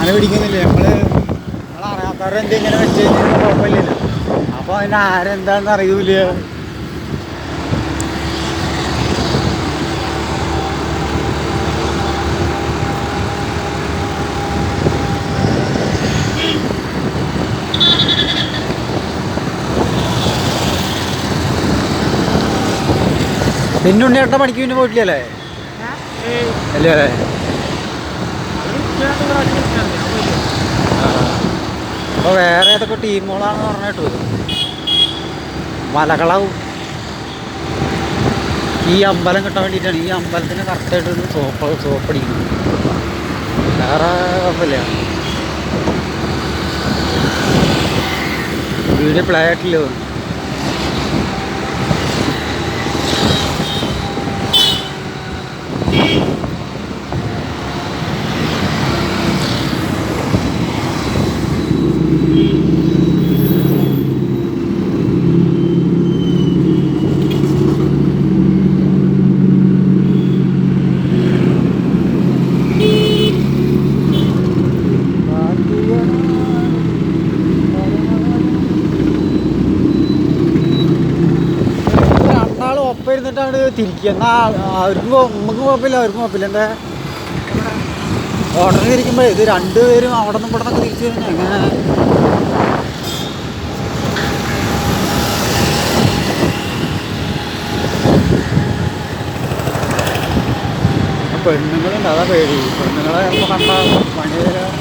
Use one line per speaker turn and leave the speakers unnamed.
അങ്ങനെ പിടിക്കുന്നില്ല നമ്മളറിയാത്തവരെ എന്തെങ്കിലും വെച്ച് കഴിഞ്ഞാൽ കുഴപ്പമില്ലല്ലോ. അപ്പോൾ അതിന് ആരെന്താണെന്ന് അറിയൂല. പിന്നെ ഉണ്ണിയേട്ട പണിക്ക് പിന്നെ പോയിട്ടില്ലല്ലേ? അല്ലേ? അപ്പോൾ വേറെ ഏതൊക്കെ ടീമുകളാണെന്ന് പറഞ്ഞിട്ട് മലകളാവും. ഈ അമ്പലം കിട്ടാൻ വേണ്ടിയിട്ടാണ്. ഈ അമ്പലത്തിന് കറക്റ്റായിട്ടൊരു സോപ്പടിക്കണം. വേറെ കുഴപ്പമില്ല. വീഡിയോ പ്ലേ ആയിട്ടില്ലോ. ഒപ്പം ഇരുന്നിട്ടാണ് തിരിക്കുക. എന്നാൽ അവർക്കും നമുക്ക് കുഴപ്പമില്ല, അവർക്കും കുഴപ്പമില്ല. എന്താ ഓർഡറിന് ഇരിക്കുമ്പോൾ ഇത് രണ്ടുപേരും അവിടെ നിന്നും ഇവിടെ നിന്നൊക്കെ തിരിച്ചു കഴിഞ്ഞാൽ എങ്ങനെ? പെണ്ണുങ്ങളുണ്ട്, അതാ പേടി. പെണ്ണുങ്ങളെ ചിലപ്പോൾ കണ്ടാൽ പണി തരാം.